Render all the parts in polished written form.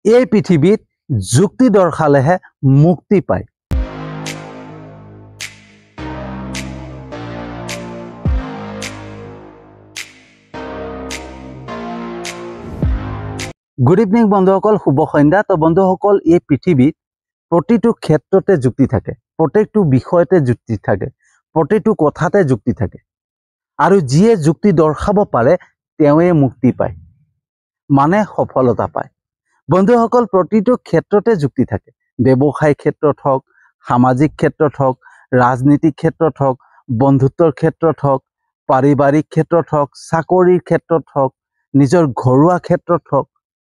এই পৃথিৱীত যুক্তি দৰ্শালেহে মুক্তি পায়। গুড ইভিনিং বন্ধুসকল, শুভ সন্ধ্যা। তো বন্ধুসকল, এই পৃথিৱীত প্ৰতিটো ক্ষেত্ৰতে যুক্তি থাকে, প্ৰত্যেকটো বিষয়তে যুক্তি থাকে, প্ৰতিটো কথাতে যুক্তি থাকে, আৰু যিয়ে যুক্তি দৰ্শাব পাৰে তেওঁৱে মুক্তি পায়, মানে সফলতা পায়। বন্ধুসকল, প্ৰতিটো ক্ষেত্ৰতে যুক্তি থাকে। ব্যৱসায় ক্ষেত্ৰত হওক, সামাজিক ক্ষেত্ৰত হওক, ৰাজনীতিক ক্ষেত্ৰত হওক, বন্ধুত্বৰ ক্ষেত্ৰত হওক, পাৰিবাৰিক ক্ষেত্ৰত হওক, চাকৰিৰ ক্ষেত্ৰত হওক, নিজৰ ঘৰুৱা ক্ষেত্ৰত হওক,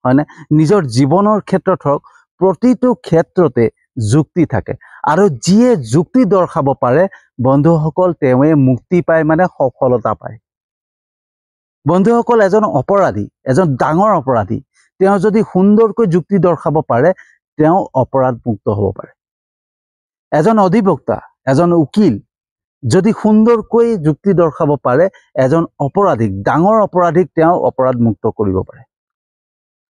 হয়নে, নিজৰ জীৱনৰ ক্ষেত্ৰত হওক, প্ৰতিটো ক্ষেত্ৰতে যুক্তি থাকে। আৰু যিয়ে যুক্তি দৰ্শাব পাৰে বন্ধুসকল তেওঁৱে মুক্তি পায়, মানে সফলতা পায়। বন্ধুসকল, এজন অপৰাধী, এজন ডাঙৰ অপৰাধী, তেওঁ যদি সুন্দৰকৈ যুক্তি দৰ্শাব পাৰে তেওঁ অপৰাধ মুক্ত হ'ব পাৰে। এজন অধিবক্তা, এজন উকিল যদি সুন্দৰকৈ যুক্তি দৰ্শাব পাৰে এজন অপৰাধীক, ডাঙৰ অপৰাধীক তেওঁ অপৰাধ মুক্ত কৰিব পাৰে।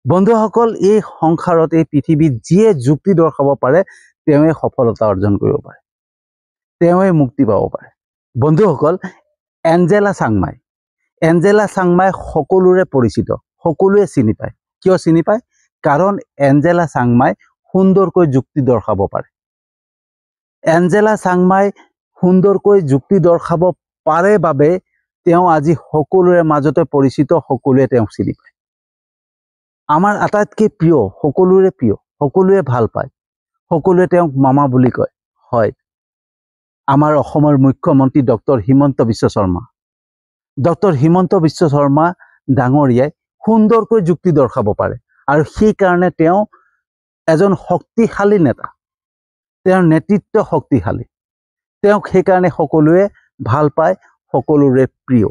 বন্ধুসকল, এই সংসাৰত, এই পৃথিৱীত যিয়ে যুক্তি দৰ্শাব পাৰে তেওঁৱে সফলতা অৰ্জন কৰিব পাৰে, তেওঁৱে মুক্তি পাব পাৰে। বন্ধুসকল, এঞ্জেলা চাংমাই সকলোৰে পৰিচিত, সকলোৱে চিনি পায়। কিয় চিনি পায়? কাৰণ এঞ্জেলা চাংমাই সুন্দৰকৈ যুক্তি দৰ্শাব পাৰে। এঞ্জেলা চাংমাই সুন্দৰকৈ যুক্তি দৰ্শাব পাৰে বাবে তেওঁ আজি সকলোৰে মাজতে পৰিচিত, সকলোৱে তেওঁক চিনি পায়। আমাৰ আটাইতকৈ প্ৰিয়, সকলোৰে প্ৰিয়, সকলোৱে ভাল পায়, সকলোৱে তেওঁক মামা বুলি কয়, হয় আমাৰ অসমৰ মুখ্যমন্ত্ৰী ডক্টৰ হিমন্ত বিশ্ব শৰ্মা। ডক্টৰ হিমন্ত বিশ্ব শৰ্মা ডাঙৰীয়াই সুন্দৰকৈ যুক্তি দৰ্শাব পাৰে, আৰু সেইকাৰণে তেওঁ এজন শক্তিশালী নেতা, তেওঁৰ নেতৃত্ব শক্তিশালী, তেওঁক সেইকাৰণে সকলোৱে ভাল পায়, সকলোৰে প্ৰিয়।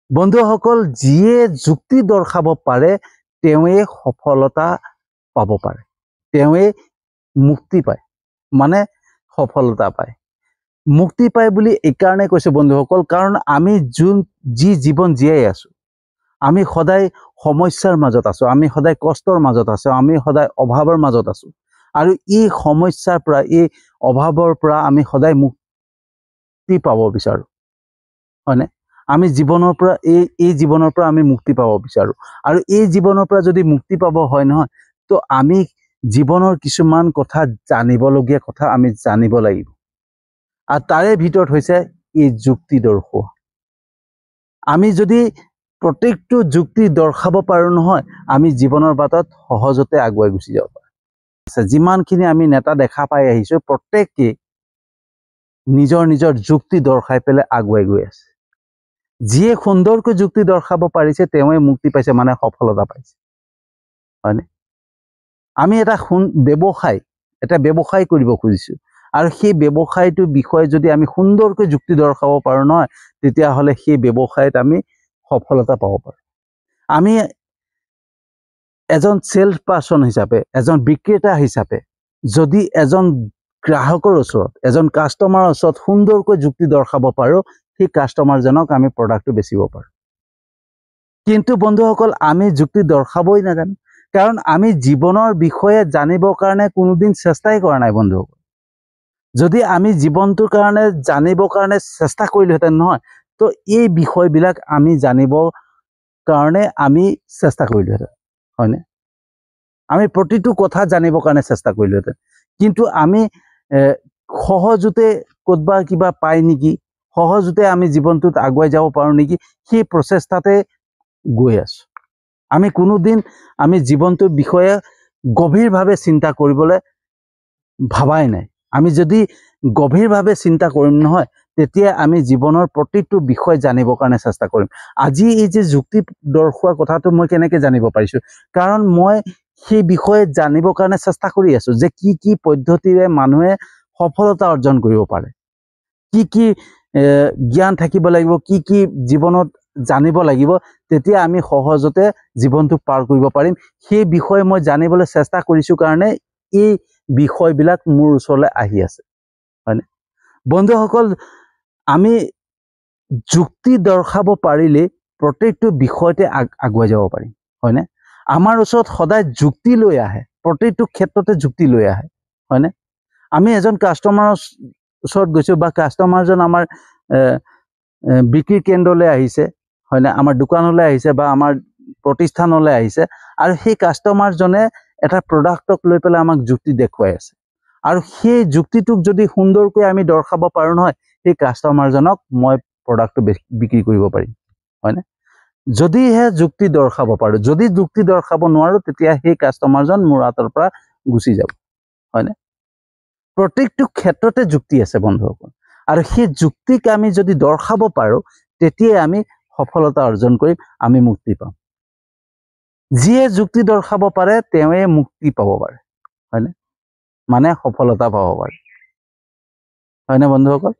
বন্ধুসকল, যিয়ে যুক্তি দৰ্শাব পাৰে তেওঁৱে সফলতা পাব পাৰে, তেওঁৱে মুক্তি পায়, মানে সফলতা পায়। মুক্তি পায় বুলি এইকাৰণে কৈছে বন্ধুসকল, কাৰণ আমি যি জীৱন জীয়াই আছো, আমি সদায় সমস্যাৰ মাজত আছো, আমি সদায় কষ্টৰ মাজত আছো, আমি সদায় অভাৱৰ মাজত আছো, আৰু এই সমস্যাৰ পৰা, এই অভাৱৰ পৰা আমি সদায় মুক্তি পাব বিচাৰো, হয়নে? আমি জীৱনৰ পৰা এই জীৱনৰ পৰা আমি মুক্তি পাব বিচাৰো, আৰু এই জীৱনৰ পৰা যদি মুক্তি পাব হয় নহয়, তো আমি জীৱনৰ কিছুমান কথা, জানিবলগীয়া কথা আমি জানিব লাগিব, আৰু তাৰে ভিতৰত হৈছে এই যুক্তি দৰ্শোৱা। আমি যদি প্ৰত্যেকটো যুক্তি দৰ্শাব পাৰো নহয়, আমি জীৱনৰ বাটত সহজতে আগুৱাই গুচি যাব পাৰো। যিমানখিনি আমি নেতা দেখা পাই আহিছো প্ৰত্যেকেই নিজৰ নিজৰ যুক্তি দৰ্শাই পেলাই আগুৱাই গৈ আছে। যিয়ে সুন্দৰকৈ যুক্তি দৰ্শাব পাৰিছে তেওঁৱে মুক্তি পাইছে, মানে সফলতা পাইছে, হয়নে? আমি এটা ব্যৱসায় কৰিব খুজিছো, আৰু সেই ব্যৱসায়টোৰ বিষয়ে যদি আমি সুন্দৰকৈ যুক্তি দৰ্শাব পাৰো নহয়, তেতিয়াহ'লে সেই ব্যৱসায়ত আমি সফলতা পাব পাৰো। আমি এজন চেলছ পাৰ্চন হিচাপে, এজন বিক্ৰেতা হিচাপে যদি এজন গ্ৰাহকৰ ওচৰত, এজন কাষ্টমাৰৰ ওচৰত সুন্দৰকৈ যুক্তি দৰ্শাব পাৰো, সেই কাষ্টমাৰজনক আমি প্ৰডাক্টটো বেচিব পাৰো। কিন্তু বন্ধুসকল, আমি যুক্তি দৰ্শাবই নাজানো, কাৰণ আমি জীৱনৰ বিষয়ে জানিবৰ কাৰণে কোনোদিন চেষ্টাই কৰা নাই বন্ধুসকল। যদি আমি জীৱনটোৰ কাৰণে জানিবৰ কাৰণে চেষ্টা কৰিলোহেঁতেন নহয়, তো এই বিষয়বিলাক আমি জানিবৰ কাৰণে আমি চেষ্টা কৰিলোহেঁতেন, হয়নে? আমি প্ৰতিটো কথা জানিবৰ কাৰণে চেষ্টা কৰিলোহেঁতেন, কিন্তু আমি সহজতে ক'তবা কিবা পাই নেকি, সহজতে আমি জীৱনটোত আগুৱাই যাব পাৰো নেকি, সেই প্ৰচেষ্টাতে গৈ আছো। আমি কোনোদিন আমি জীৱনটোৰ বিষয়ে গভীৰভাৱে চিন্তা কৰিবলৈ ভাবাই নাই। আমি যদি গভীৰভাৱে চিন্তা কৰিম নহয়, তেতিয়া আমি জীৱনৰ প্ৰতিটো বিষয় জানিবৰ কাৰণে চেষ্টা কৰিম। আজি এই যে যুক্তি দৰ্শোৱা কথাটো মই কেনেকৈ জানিব পাৰিছো, কাৰণ মই সেই বিষয়ে জানিবৰ কাৰণে চেষ্টা কৰি আছো, যে কি কি পদ্ধতিৰে মানুহে সফলতা অৰ্জন কৰিব পাৰে, কি কি জ্ঞান থাকিব লাগিব, কি কি জীৱনত জানিব লাগিব, তেতিয়া আমি সহজতে জীৱনটো পাৰ কৰিব পাৰিম। সেই বিষয়ে মই জানিবলৈ চেষ্টা কৰিছো কাৰণে এই বিষয়বিলাক মোৰ ওচৰলৈ আহি আছে, হয়নে? বন্ধুসকল, আমি যুক্তি দৰ্শাব পাৰিলে প্ৰত্যেকটো বিষয়তে আগুৱাই যাব পাৰিম, হয়নে? আমাৰ ওচৰত সদায় যুক্তি লৈ আহে, প্ৰতিটো ক্ষেত্ৰতে যুক্তি লৈ আহে, হয়নে? আমি এজন কাষ্টমাৰৰ ওচৰত গৈছোঁ বা কাষ্টমাৰজন আমাৰ বিক্ৰী কেন্দ্ৰলৈ আহিছে, হয়নে? আমাৰ দোকানলৈ আহিছে বা আমাৰ প্ৰতিষ্ঠানলৈ আহিছে, আৰু সেই কাষ্টমাৰজনে এটা প্ৰডাক্টক লৈ পেলাই আমাক যুক্তি দেখুৱাই আছে, আৰু সেই যুক্তিটোক যদি সুন্দৰকৈ আমি দৰ্শাব পাৰোঁ নহয়, সেই কাষ্টমাৰজনক মই প্ৰডাক্টটো বিক্ৰী কৰিব পাৰিম, হয়নে? যদিহে যুক্তি দৰ্শাব পাৰোঁ, যদি যুক্তি দৰ্শাব নোৱাৰোঁ, তেতিয়া সেই কাষ্টমাৰজন মোৰ হাতৰ পৰা গুচি যাব, হয়নে? প্ৰত্যেকটো ক্ষেত্ৰতে যুক্তি আছে বন্ধুসকল, আৰু সেই যুক্তিক আমি যদি দৰ্শাব পাৰোঁ, তেতিয়াই আমি সফলতা অৰ্জন কৰিম, আমি মুক্তি পাম। যিয়ে যুক্তি দৰ্শাব পাৰে তেওঁৱে মুক্তি পাব পাৰে, হয়নে? মানে সফলতা পাব পাৰে, হয়নে বন্ধুসকল?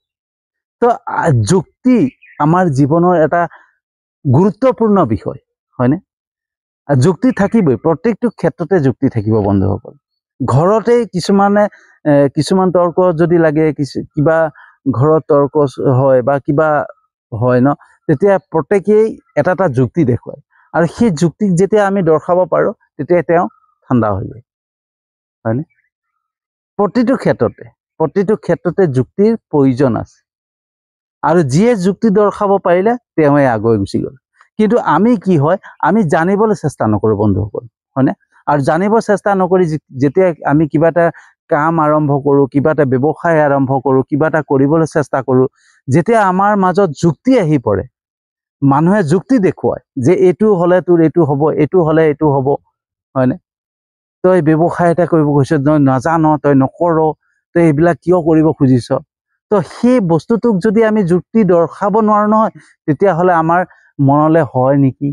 তো যুক্তি আমাৰ জীৱনৰ এটা গুৰুত্বপূৰ্ণ বিষয়, হয়নে? যুক্তি থাকিবই, প্ৰত্যেকটো ক্ষেত্ৰতে যুক্তি থাকিব বন্ধুসকল। ঘৰতে কিছুমান তৰ্ক যদি লাগে, কিবা ঘৰত তৰ্ক হয় বা কিবা হয় ন, তেতিয়া প্ৰত্যেকেই এটা এটা যুক্তি দেখুৱায়, আৰু সেই যুক্তিক যেতিয়া আমি দৰ্শাব পাৰোঁ, তেতিয়া তেওঁ ঠাণ্ডা হৈ যায়, হয়নে? প্ৰতিটো ক্ষেত্ৰতে যুক্তিৰ প্ৰয়োজন আছে, আৰু যিয়ে যুক্তি দৰ্শাব পাৰিলে তেওঁৱে আগুৱাই গুচি গ'ল। কিন্তু আমি কি হয়, আমি জানিবলৈ চেষ্টা নকৰোঁ বন্ধুসকল, হয়নে? আৰু জানিব চেষ্টা নকৰি যেতিয়া আমি কিবা এটা কাম আৰম্ভ কৰোঁ, কিবা এটা ব্যৱসায় আৰম্ভ কৰোঁ, কিবা এটা কৰিবলৈ চেষ্টা কৰোঁ, যেতিয়া আমাৰ মাজত যুক্তি আহি পৰে, মানুহে যুক্তি দেখুৱায় যে এইটো হ'লে তোৰ এইটো হ'ব, এইটো হ'লে এইটো হ'ব, হয়নে? তই ব্যৱসায় এটা কৰিব খুজিছ, তই নাজান, তই নকৰ, তই এইবিলাক কিয় কৰিব খুজিছ? তো সেই বস্তুটোক যদি আমি যুক্তি দৰ্শাব নোৱাৰোঁ নহয়, তেতিয়াহ'লে আমাৰ মনলৈ হয় নেকি,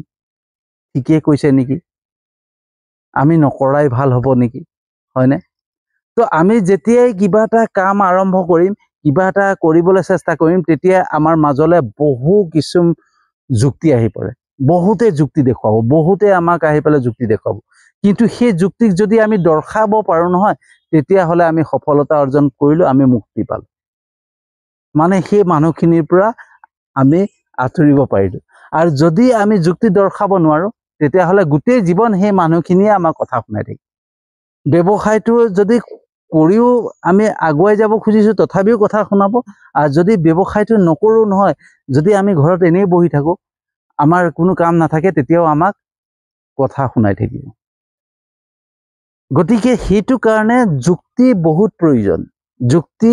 ঠিকেই কৈছে নেকি, আমি নকৰাই ভাল হ'ব নেকি, হয়নে? তো আমি যেতিয়াই কিবা এটা কাম আৰম্ভ কৰিম, কিবা এটা কৰিবলৈ চেষ্টা কৰিম, তেতিয়া আমাৰ মাজলৈ বহু কিছু যুক্তি আহি পৰে, বহুতে যুক্তি দেখুৱাব, বহুতে আমাক আহি পেলাই যুক্তি দেখুৱাব। কিন্তু সেই যুক্তিক যদি আমি দৰ্শাব পাৰোঁ নহয়, তেতিয়াহ'লে আমি সফলতা অৰ্জন কৰিলোঁ, আমি মুক্তি পালোঁ, মানে সেই মানুহখিনিৰ পৰা আমি আঁতৰিব পাৰিলোঁ। আৰু যদি আমি যুক্তি দৰ্শাব নোৱাৰোঁ, তেতিয়াহ'লে গোটেই জীৱন সেই মানুহখিনিয়ে আমাক কথা শুনাই থাকিব। ব্যৱসায়টো যদি কৰিও আমি আগুৱাই যাব খুজিছোঁ, তথাপিও কথা শুনাব, আৰু যদি ব্যৱসায়টো নকৰোঁ নহয়, যদি আমি ঘৰত এনেই বহি থাকোঁ, আমাৰ কোনো কাম নাথাকে, তেতিয়াও আমাক কথা শুনাই থাকিব। গতিকে সেইটো কাৰণে যুক্তি বহুত প্ৰয়োজন, যুক্তি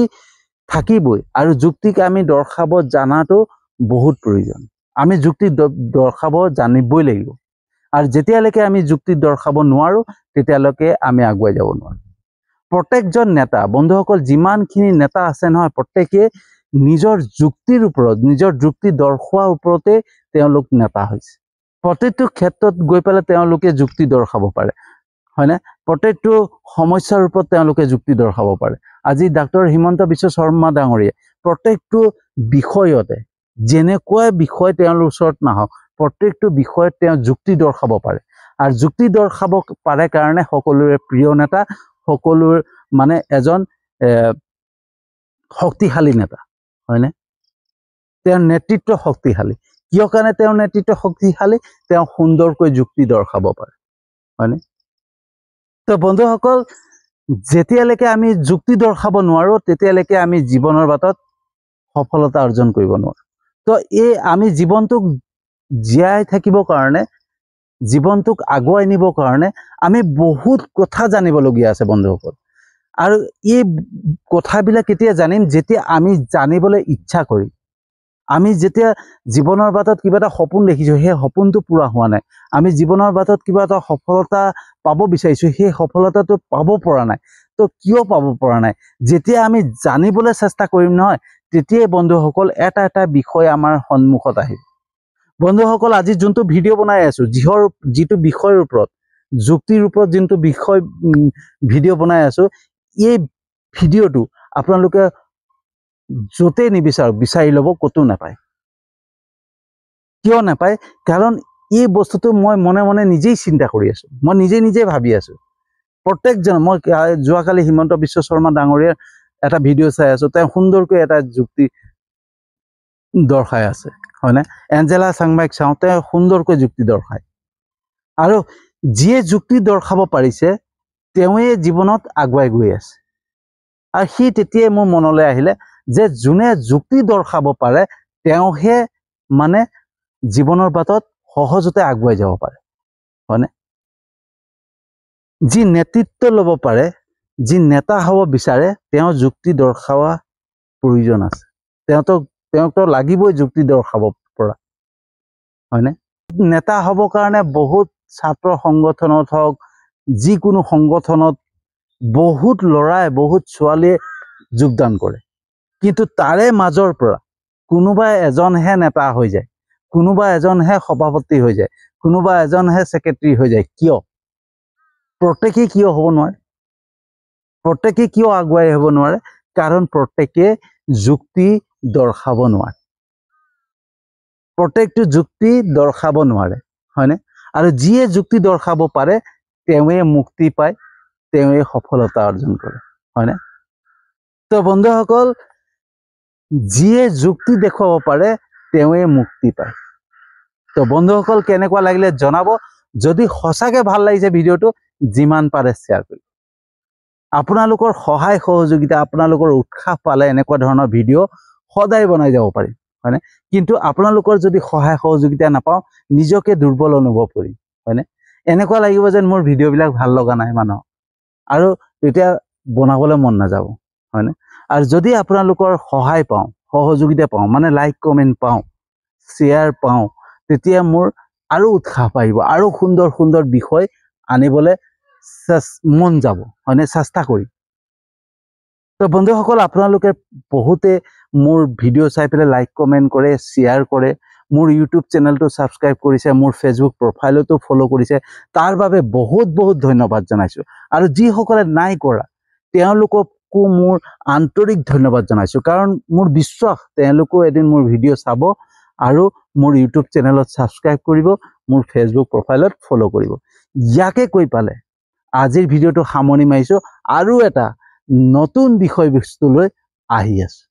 থাকিবই, আৰু যুক্তিক আমি দৰ্শাব জানাটো বহুত প্ৰয়োজন। আমি যুক্তি দৰ্শাব জানিবই লাগিব, আৰু যেতিয়ালৈকে আমি যুক্তি দৰ্শাব নোৱাৰোঁ, তেতিয়ালৈকে আমি আগুৱাই যাব নোৱাৰোঁ। প্ৰত্যেকজন নেতা বন্ধুসকল, যিমানখিনি নেতা আছে নহয়, প্ৰত্যেকে নিজৰ যুক্তিৰ ওপৰত, নিজৰ যুক্তি দৰ্শোৱাৰ ওপৰতে তেওঁলোক নেতা হৈছে। প্ৰত্যেকটো ক্ষেত্ৰত গৈ পেলাই তেওঁলোকে যুক্তি দৰ্শাব পাৰে, হয়নে? প্ৰত্যেকটো সমস্যাৰ ওপৰত তেওঁলোকে যুক্তি দৰ্শাব পাৰে। আজি ডাক্তৰ হিমন্ত বিশ্ব শৰ্মা ডাঙৰীয়াই প্ৰত্যেকটো বিষয়তে, যেনেকুৱা বিষয় তেওঁলোকৰ ওচৰত নাহক, প্ৰত্যেকটো বিষয়ত তেওঁ যুক্তি দৰ্শাব পাৰে, আৰু যুক্তি দৰ্শাব পাৰে কাৰণে সকলোৰে প্ৰিয় নেতা, সকলোৰ মানে এজন শক্তিশালী নেতা, হয়নে? তেওঁৰ নেতৃত্ব শক্তিশালী, কিয় কাৰণে তেওঁৰ নেতৃত্ব শক্তিশালী? তেওঁ সুন্দৰকৈ যুক্তি দৰ্শাব পাৰে, হয়নে? তো বন্ধুসকল, যেতিয়ালৈকে আমি যুক্তি দৰ্শাব নোৱাৰোঁ, তেতিয়ালৈকে আমি জীৱনৰ বাটত সফলতা অৰ্জন কৰিব নোৱাৰোঁ। তো আমি জীৱনটোক জীয়াই থাকিবৰ কাৰণে, জীৱনটোক আগুৱাই নিবৰ কাৰণে আমি বহুত কথা জানিবলগীয়া আছে বন্ধুসকল, আৰু এই কথাবিলাক কেতিয়া জানিম? যেতিয়া আমি জানিবলৈ ইচ্ছা কৰিম। আমি যেতিয়া জীৱনৰ বাটত কিবা এটা সপোন দেখিছোঁ, সেই সপোনটো পূৰা হোৱা নাই, আমি জীৱনৰ বাটত কিবা এটা সফলতা পাব বিচাৰিছোঁ, সেই সফলতাটো পাব পৰা নাই, তো কিয় পাব পৰা নাই? যেতিয়া আমি জানিবলৈ চেষ্টা কৰিম নহয়, তেতিয়াই বন্ধুসকল এটা এটা বিষয় আমাৰ সন্মুখত আহিব। বন্ধুসকল, আজি যোনটো ভিডিঅ' বনাই আছোঁ, যিটো বিষয়ৰ ওপৰত, যুক্তিৰ ওপৰত যোনটো বিষয় ভিডিঅ' বনাই আছোঁ, এই ভিডিঅ'টো আপোনালোকে য'তেই নিবিচাৰক, বিচাৰি ল'ব, ক'তো নাপায়। কিয় নাপায়? কাৰণ এই বস্তুটো মই মনে মনে নিজেই চিন্তা কৰি আছোঁ, মই নিজে ভাবি আছোঁ। প্ৰত্যেকজন, মই যোৱাকালি হিমন্ত বিশ্ব শৰ্মা ডাঙৰীয়াৰ এটা ভিডিঅ' চাই আছোঁ, তেওঁ সুন্দৰকৈ এটা যুক্তি দৰ্শাই আছে, হয়নে? এঞ্জেলা চাংমাইক চাওঁ, তেওঁ সুন্দৰকৈ যুক্তি দৰ্শায়, আৰু যিয়ে যুক্তি দৰ্শাব পাৰিছে তেওঁৱে জীৱনত আগুৱাই গৈ আছে। আৰু সি তেতিয়াই মোৰ মনলৈ আহিলে যে যোনে যুক্তি দৰ্শাব পাৰে তেওঁহে মানে জীৱনৰ বাটত সহজতে আগুৱাই যাব পাৰে, হয়নে? যি নেতৃত্ব ল'ব পাৰে, যি নেতা হ'ব বিচাৰে, তেওঁ যুক্তি দৰ্শাৱা প্ৰয়োজন আছে। তেওঁকতো লাগিবই যুক্তি দৰ্শাব পৰা, হয়নে? নেতা হ'বৰ কাৰণে বহুত ছাত্ৰ সংগঠনত হওক, যিকোনো সংগঠনত বহুত ল'ৰাই বহুত ছোৱালীয়ে যোগদান কৰে, কিন্তু তাৰে মাজৰ পৰা কোনোবা এজনহে নেতা হৈ যায়, কোনোবা এজনহে সভাপতি হৈ যায়, কোনোবা এজনহে ছেক্ৰেটাৰী হৈ যায়। কিয়? প্ৰত্যেকেই কিয় হ'ব নোৱাৰে? প্ৰত্যেকেই কিয় আগুৱাই হ'ব নোৱাৰে? কাৰণ প্ৰত্যেকে যুক্তি দৰ্শাব নোৱাৰে, প্ৰত্যেকটো যুক্তি দৰ্শাব নোৱাৰে, হয়নে? আৰু যিয়ে যুক্তি দৰ্শাব পাৰে তেওঁৱে মুক্তি পায়, তেওঁৱে সফলতা অৰ্জন কৰে, হয়নে? তো বন্ধুসকল, যিয়ে যুক্তি দেখুৱাব পাৰে তেওঁৱে মুক্তি পায়। তো বন্ধুসকল, কেনেকুৱা লাগিলে জনাব। যদি সঁচাকৈ ভাল লাগিছে ভিডিঅ'টো, যিমান পাৰে শ্বেয়াৰ কৰিব। আপোনালোকৰ সহায় সহযোগিতা, আপোনালোকৰ উৎসাহ পালে এনেকুৱা ধৰণৰ ভিডিঅ' সদায় বনাই যাব পাৰিম, হয়নে? কিন্তু আপোনালোকৰ যদি সহায় সহযোগিতা নাপাওঁ, নিজকে দুৰ্বল অনুভৱ কৰিম, হয়নে? এনেকুৱা লাগিব যেন মোৰ ভিডিঅ'বিলাক ভাল লগা নাই মানুহক, আৰু তেতিয়া বনাবলৈ মন নাযাব, হয়নে? আৰু যদি আপোনালোকৰ সহায় পাওঁ, সহযোগিতা পাওঁ, মানে লাইক কমেণ্ট পাওঁ, শ্বেয়াৰ পাওঁ, তেতিয়া মোৰ আৰু উৎসাহ পাৰিব, আৰু সুন্দৰ সুন্দৰ বিষয় আনিবলৈ মন যাব, হয়নে? চেষ্টা কৰিম। তো বন্ধুসকল, আপোনালোকে বহুতে মোৰ ভিডিঅ' চাই পেলাই লাইক কমেণ্ট কৰে, শ্বেয়াৰ কৰে, মোৰ ইউটিউব চেনেলটো ছাবস্ক্ৰাইব কৰিছে, মোৰ ফেচবুক প্ৰফাইলতো ফ'ল' কৰিছে, তাৰ বাবে বহুত বহুত ধন্যবাদ জনাইছোঁ। আৰু যিসকলে নাই কৰা তেওঁলোককো মোৰ আন্তৰিক ধন্যবাদ জনাইছোঁ, কাৰণ মোৰ বিশ্বাস তেওঁলোকেও এদিন মোৰ ভিডিঅ' চাব আৰু মোৰ ইউটিউব চেনেলত ছাবস্ক্ৰাইব কৰিব, মোৰ ফেচবুক প্ৰফাইলত ফ'ল' কৰিব। ইয়াকে কৈ পালে আজিৰ ভিডিঅ'টো সামৰণি মাৰিছোঁ। আৰু এটা নতুন বিষয়বস্তু লৈ আহি আছোঁ।